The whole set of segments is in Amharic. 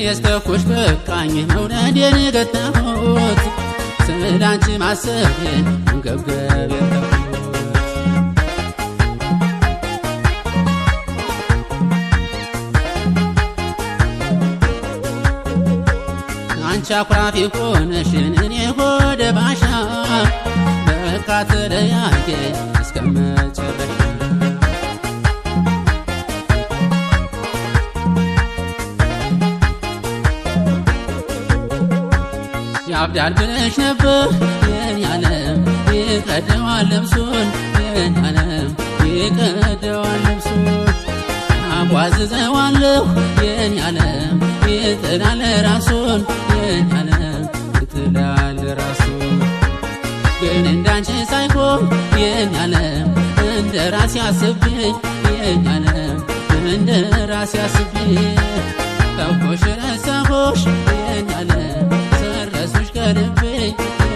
እኔስተኩሽ በቃኝ መውደዴን ገታሁት ስላንቺ ማሰቤን አንገብገብ የተውኩት አንቺ አኩራፊ ሆነሽን እኔ ሆደ ባሻ በቃ ተለያየን እስከመጨረሻ ያብዳል ብለሽ ነበር የኔ ዓለም ይቀደዋል ልብሱን የኔ ዓለም ይቀደዋል ልብሱን አጓዝዘዋለሁ የኔ ዓለም ይጥላል ራሱን የኔ ዓለም ይጥላል ራሱን ግን እንዳንቺ ሳይሆን የኔ ዓለም እንደ ራሴ አስቤኝ የኔ ዓለም እንደ ራሴ አስቤኝ ተውኩሽ ረሳሁሽ የኔ ዓለም ሰረሱሽ ከልቤ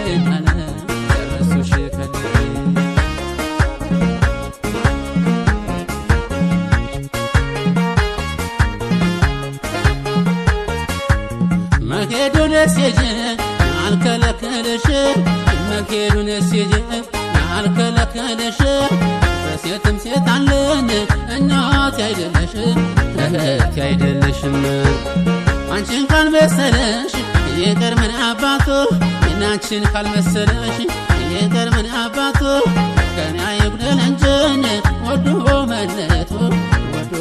የኔ ዓለም ሰረሱሽ ከልቤ መሄዱን እስየጀ አልከለከለሽ መሄዱን እስየጀ አልከለከለሽ በሴትም ሴት አለን እናት አይደለሽ እህት አይደለሽም አንቺን ካልመሰለሽ ይቅር ምን አባቱ እናንቺን ካልመሰለሽ ይቅር ምን አባቱ ከኔ አይጉደል እንጂን ወዶ መለየቱ ወዶ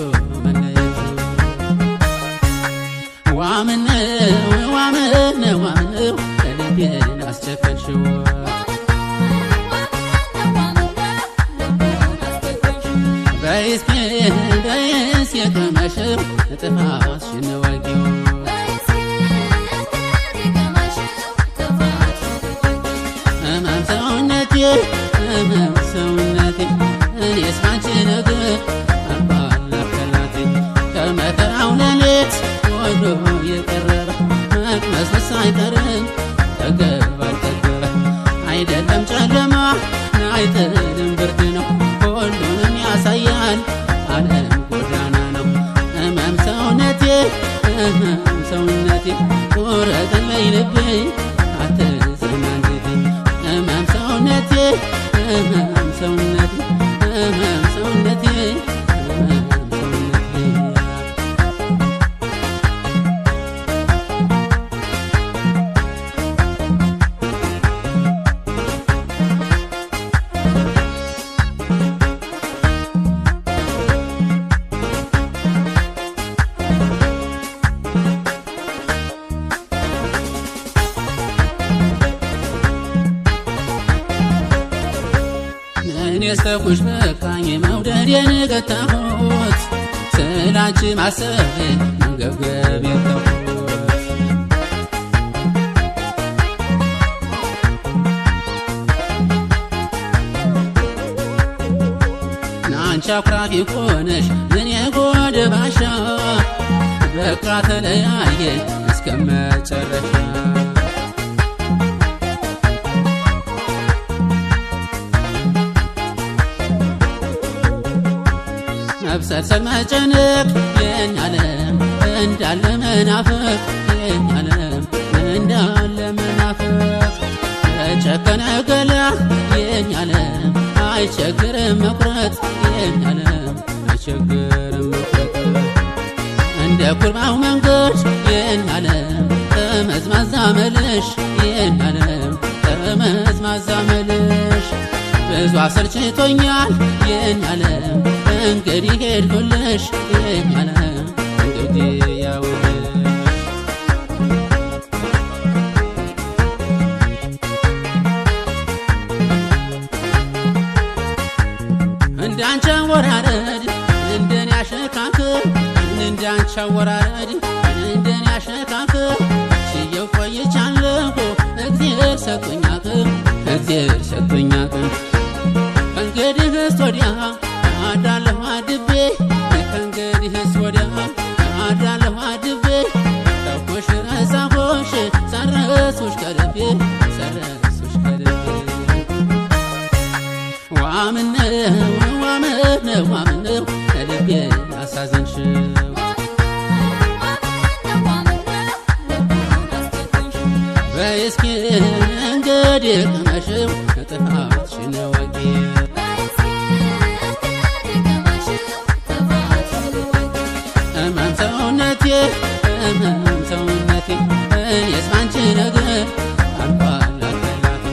መለየቱ ዋምነው ልቤን አስቸከልሽው በይስ የቀመሽው ጥፋትሽን ወጊው ህመም ሰውነቴ እኔስ ባንቺ ነገር አልባላከላቴ ከመከራው ሌሊት ወዶ የቀረበ መቅመሱ ሳይቀርም ጠገብ አልጠገበ አይደለም ጨለማ አይጥልም ብርድ ነው ሁሉንም ያሳያል ዓለም ጎዳና ነው ህመም ሰውነቴ ቁረጥልኝ ልቤ አትዘን አንጀቴ ህመም ሰውነቴ እኔስተኩሽ በቃኝ መውደዴን ገታሁት ስላንቺ ማሰቤን አንገብገብ የተውኩት ናንቺ አኩራፊ ሆነሽ እኔ ሆደ ባሻ በቃ ተለያየን እስከመጨረሻ መብሰልሰል መጨነቅ የኔ ዓለም እንዳለ መናፈቅ የኔ ዓለም እንዳለ መናፈቅ ተጨከነ ገላ የኔ ዓለም አይቸግርም መቁረጥ የኔ ዓለም አይቸግርም መቁረጥ እንደ ኩርማው መንገድ የኔ ዓለም ጠመዝማዛ መልሽ የኔ ዓለም ጠመዝማዛ መልሽ ብዙ አሰልችቶኛል የኔ ዓለም እንግዲህ ሄድኩልሽ የኔ ዓለም እንግዲህ ያውልሽ እንዳንቺ አወራረድ እንደኔ አሸካክም እንዳንቺ አወራረድ እንደኔ አሸካክም ችየው ቆይቻለሁ እግዚአብሔር ሰጥቶኛል እግዚአብሔር ሰጥቶኛል ከእንግዲህስ ወዲያ አዳለሁ አድቤ ከእንግዲህስ ወዲያ አዳለሁ አድቤ ተውኩሽ ረሳሁሽ ሰረሱሽ ከልቤ ዋምነው ከልቤ አሳዘንሽው እንግዲህ ቅመሽው ጥፋትሽን ወቂ እመም ሰውነቴ እኔስ ባንቺ ነገር አልፏል አልፈላት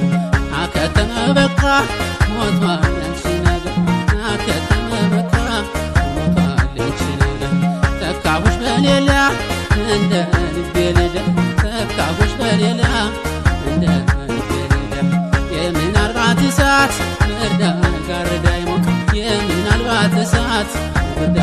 አከተመ በቃ ሞቷል ያንቺ ነገር አከተመ በቃ ሞቷል ያንቺ ነገር ተካሁሽ በሌላ እንደ ልቤ ልደር ተካሁሽ በሌላ እንደ ልቤ ልደር የምናልባት እሳት ምርዳ ጋርዳ ይሞቅ የምናልባት እሳት ምርዳ